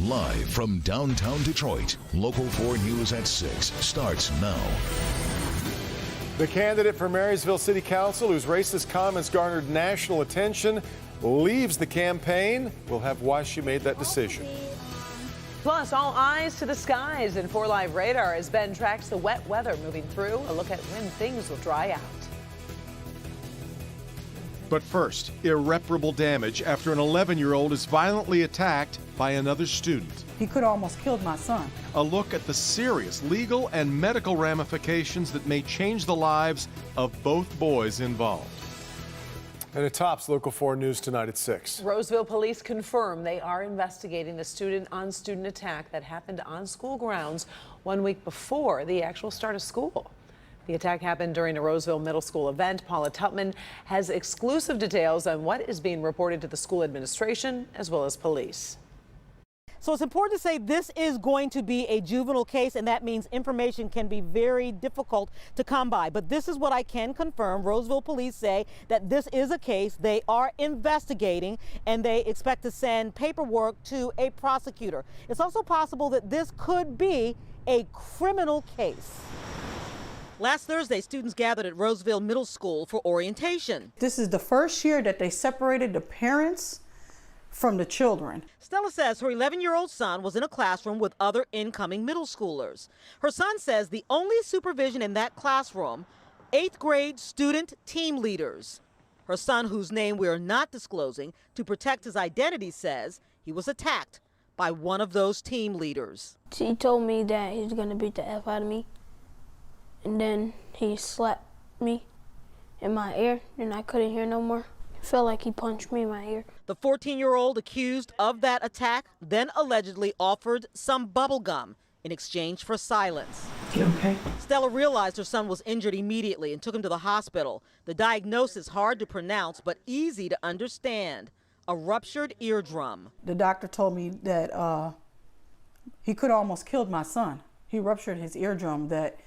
Live from downtown Detroit, Local 4 News at 6 starts now. The candidate for Marysville City Council, whose racist comments garnered national attention, leaves the campaign. We'll have why she made that decision. Plus, all eyes to the skies and 4 Live radar as Ben tracks the wet weather moving through. A look at when things will dry out. But first, irreparable damage after an 11-year-old is violently attacked by another student. He could have almost killed my son. A look at the serious legal and medical ramifications that may change the lives of both boys involved. And it tops Local 4 News tonight at 6. Roseville police confirm they are investigating the student-on-student attack that happened on school grounds 1 week before the actual start of school. The attack happened during a Roseville Middle School event. Paula Tutman has exclusive details on what is being reported to the school administration as well as police. So it's important to say this is going to be a juvenile case, and that means information can be very difficult to come by. But this is what I can confirm. Roseville police say that this is a case they are investigating, and they expect to send paperwork to a prosecutor. It's also possible that this could be a criminal case. Last Thursday, students gathered at Roseville Middle School for orientation. This is the first year that they separated the parents from the children. Stella says her 11-year-old son was in a classroom with other incoming middle schoolers. Her son says the only supervision in that classroom, 8th grade student team leaders. Her son, whose name we are not disclosing to protect his identity, says he was attacked by one of those team leaders. He told me that he was going to beat the F out of me. And then he slapped me in my ear, and I couldn't hear no more. It felt like he punched me in my ear. The 14-year-old accused of that attack then allegedly offered some bubble gum in exchange for silence. You okay? Stella realized her son was injured immediately and took him to the hospital. The diagnosis hard to pronounce but easy to understand: a ruptured eardrum. The doctor told me that he could have almost killed my son. He ruptured his eardrum, that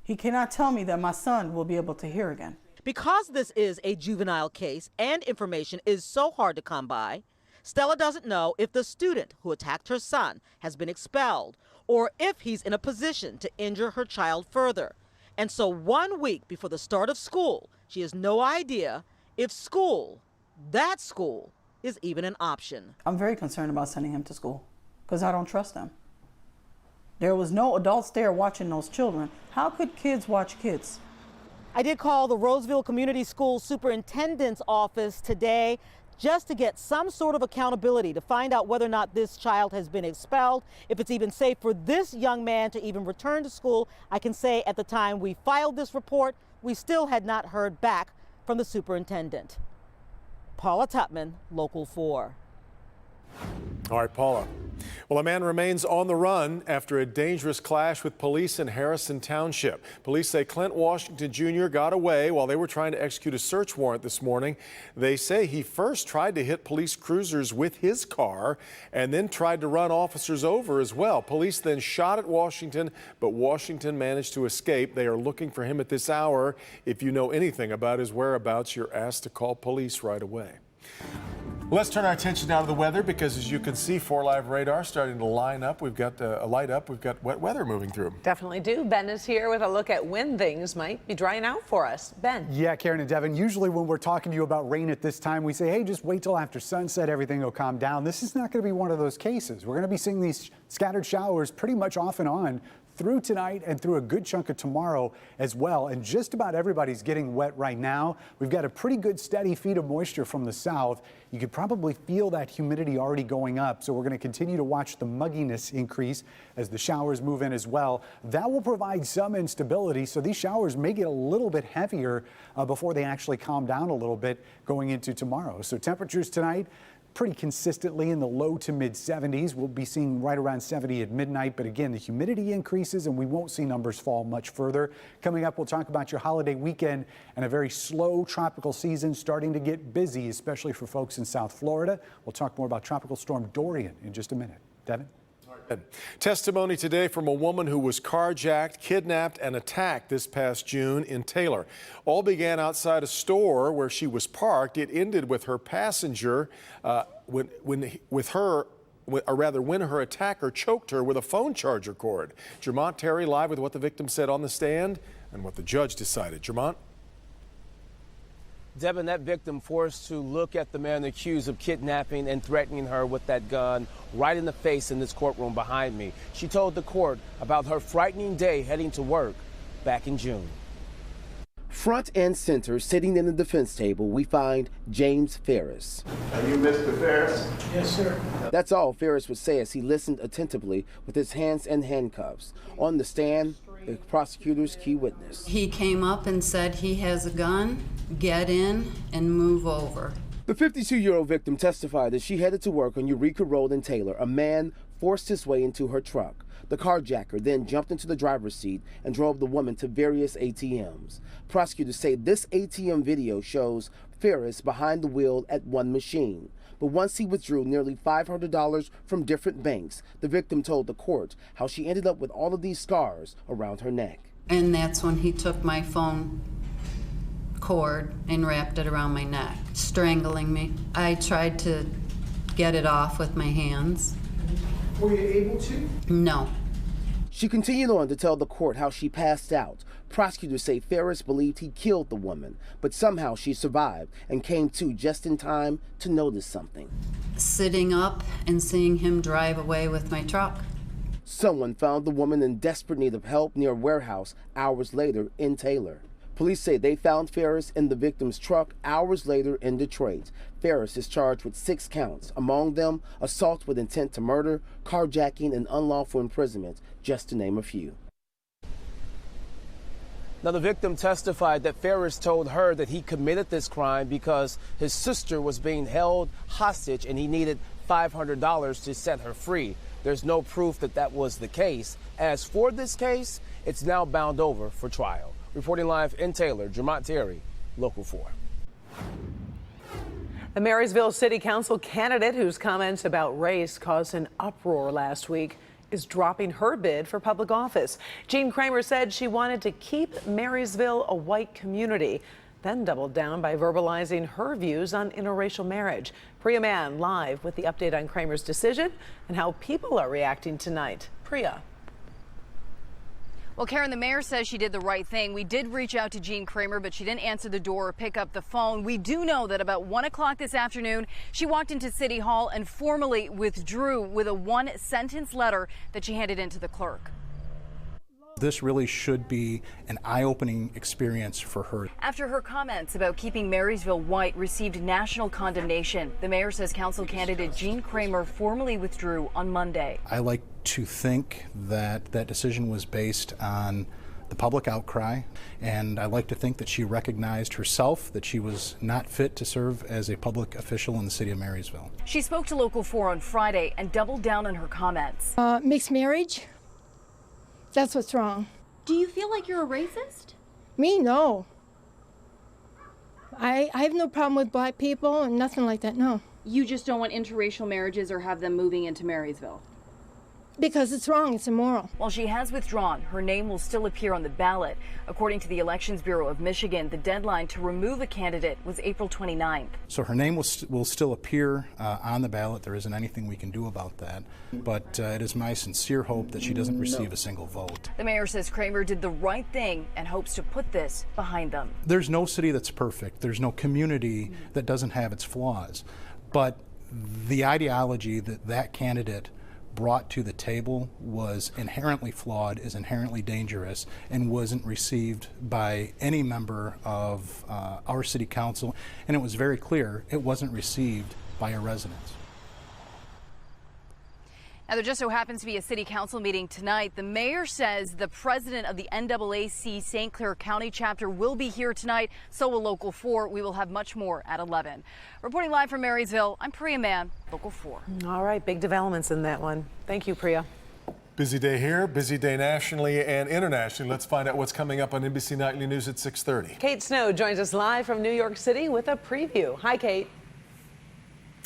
he cannot tell me that my son will be able to hear again. Because this is a juvenile case and information is so hard to come by, Stella doesn't know if the student who attacked her son has been expelled or if he's in a position to injure her child further. And so 1 week before the start of school, she has no idea if school, that school, is even an option. I'm very concerned about sending him to school because I don't trust them. There was no adults there watching those children. How could kids watch kids? I did call the Roseville Community School Superintendent's office today just to get some sort of accountability, to find out whether or not this child has been expelled, if it's even safe for this young man to even return to school. I can say at the time we filed this report, we still had not heard back from the superintendent. Paula Tutman, Local 4. All right, Paula. Well, a man remains on the run after a dangerous clash with police in Harrison Township. Police say Clint Washington Jr. got away while they were trying to execute a search warrant this morning. They say he first tried to hit police cruisers with his car and then tried to run officers over as well. Police then shot at Washington, but Washington managed to escape. They are looking for him at this hour. If you know anything about his whereabouts, you're asked to call police right away. Let's turn our attention now to the weather, because as you can see, 4 Live radar starting to line up. We've got a light up. We've got wet weather moving through. Definitely do. Ben is here with a look at when things might be drying out for us. Ben. Yeah, Karen and Devin, usually when we're talking to you about rain at this time, we say, hey, just wait till after sunset, everything will calm down. This is not going to be one of those cases. We're going to be seeing these scattered showers pretty much off and on through tonight and through a good chunk of tomorrow as well. And just about everybody's getting wet right now. We've got a pretty good steady feed of moisture from the south. You could probably feel that humidity already going up. So we're going to continue to watch the mugginess increase as the showers move in as well. That will provide some instability. So these showers may get a little bit heavier before they actually calm down a little bit going into tomorrow. So temperatures tonight, pretty consistently in the low to mid 70s. We'll be seeing right around 70 at midnight, but again, the humidity increases and we won't see numbers fall much further. Coming up, we'll talk about your holiday weekend and a very slow tropical season starting to get busy, especially for folks in South Florida. We'll talk more about Tropical Storm Dorian in just a minute. Devin? Testimony today from a woman who was carjacked, kidnapped, and attacked this past June in Taylor. All began outside a store where she was parked. It ended with her passenger, with her when her attacker choked her with a phone charger cord. Jermont Terry live with what the victim said on the stand and what the judge decided. Jermont? Devin, that victim forced to look at the man accused of kidnapping and threatening her with that gun right in the face in this courtroom behind me. She told the court about her frightening day heading to work back in June. Front and center, sitting in the defense table, we find James Ferris. Are you Mr. Ferris? Yes, sir. That's all Ferris would say as he listened attentively with his hands in handcuffs. On the stand, the prosecutor's key witness. He came up and said he has a gun, get in and move over. The 52-year-old victim testified that she headed to work on Eureka Road in Taylor. A man forced his way into her truck. The carjacker then jumped into the driver's seat and drove the woman to various ATMs. Prosecutors say this ATM video shows Ferris behind the wheel at one machine. But once he withdrew nearly $500 from different banks, the victim told the court how she ended up with all of these scars around her neck. And that's when he took my phone cord and wrapped it around my neck, strangling me. I tried to get it off with my hands. Were you able to? No. She continued on to tell the court how she passed out. Prosecutors say Ferris believed he killed the woman, but somehow she survived and came to just in time to notice something. Sitting up and seeing him drive away with my truck. Someone found the woman in desperate need of help near a warehouse hours later in Taylor. Police say they found Ferris in the victim's truck hours later in Detroit. Ferris is charged with 6 counts, among them assault with intent to murder, carjacking, and unlawful imprisonment, just to name a few. Now, the victim testified that Ferris told her that he committed this crime because his sister was being held hostage and he needed $500 to set her free. There's no proof that that was the case. As for this case, it's now bound over for trial. Reporting live in Taylor, Jermont Terry, Local 4. The Marysville City Council candidate whose comments about race caused an uproar last week is dropping her bid for public office. Jean Kramer said she wanted to keep Marysville a white community, then doubled down by verbalizing her views on interracial marriage. Priya Mann live with the update on Kramer's decision and how people are reacting tonight. Priya. Well, Karen, the mayor says she did the right thing. We did reach out to Jean Kramer, but she didn't answer the door or pick up the phone. We do know that about 1 o'clock this afternoon, she walked into City Hall and formally withdrew with a 1-sentence letter that she handed in to the clerk. This really should be an eye-opening experience for her. After her comments about keeping Marysville white received national condemnation, the mayor says council candidate Jean Kramer formally withdrew on Monday. I like to think that that decision was based on the public outcry, and I like to think that she recognized herself that she was not fit to serve as a public official in the city of Marysville. She spoke to Local 4 on Friday and doubled down on her comments. Mixed marriage? That's what's wrong. Do you feel like you're a racist? Me, no. I have no problem with black people and nothing like that, no. You just don't want interracial marriages or have them moving into Marysville? Because it's wrong, it's immoral. While she has withdrawn, her name will still appear on the ballot. According to the Elections Bureau of Michigan, the deadline to remove a candidate was April 29th. So her name will still appear on the ballot. There isn't anything we can do about that. But it is my sincere hope that she doesn't receive a single vote. The mayor says Kramer did the right thing and hopes to put this behind them. There's no city that's perfect. There's no community that doesn't have its flaws. But the ideology that that candidate brought to the table was inherently flawed, is inherently dangerous, and wasn't received by any member of our city council. And it was very clear it wasn't received by our residents. Now, there just so happens to be a city council meeting tonight. The mayor says the president of the NAAC St. Clair County chapter will be here tonight. So will Local 4. We will have much more at 11. Reporting live from Marysville, I'm Priya Mann, Local 4. All right, big developments in that one. Thank you, Priya. Busy day here, busy day nationally and internationally. Let's find out what's coming up on NBC Nightly News at 6:30. Kate Snow joins us live from New York City with a preview. Hi, Kate.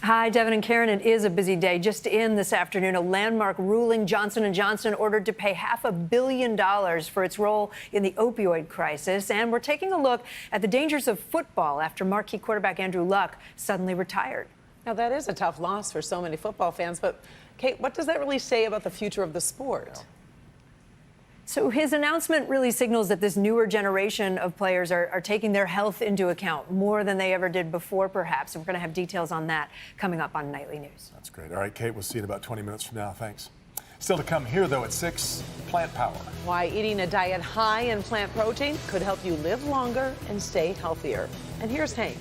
Hi, Devin and Karen. It is a busy day. Just in this afternoon, a landmark ruling. Johnson & Johnson ordered to pay $500 million for its role in the opioid crisis. And we're taking a look at the dangers of football after marquee quarterback Andrew Luck suddenly retired. Now, that is a tough loss for so many football fans, but Kate, what does that really say about the future of the sport? So his announcement really signals that this newer generation of players are taking their health into account more than they ever did before, perhaps. And we're going to have details on that coming up on Nightly News. That's great. All right, Kate, we'll see you in about 20 minutes from now. Thanks. Still to come here, though, at 6, Plant Power. Why eating a diet high in plant protein could help you live longer and stay healthier. And here's Hank.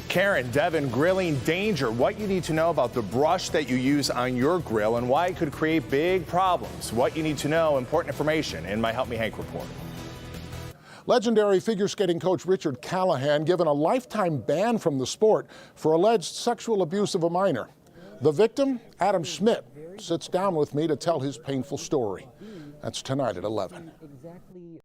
Karen, Devin, grilling danger. What you need to know about the brush that you use on your grill and why it could create big problems. What you need to know, important information in my Help Me Hank report. Legendary figure skating coach Richard Callahan given a lifetime ban from the sport for alleged sexual abuse of a minor. The victim, Adam Schmidt, sits down with me to tell his painful story. That's tonight at 11.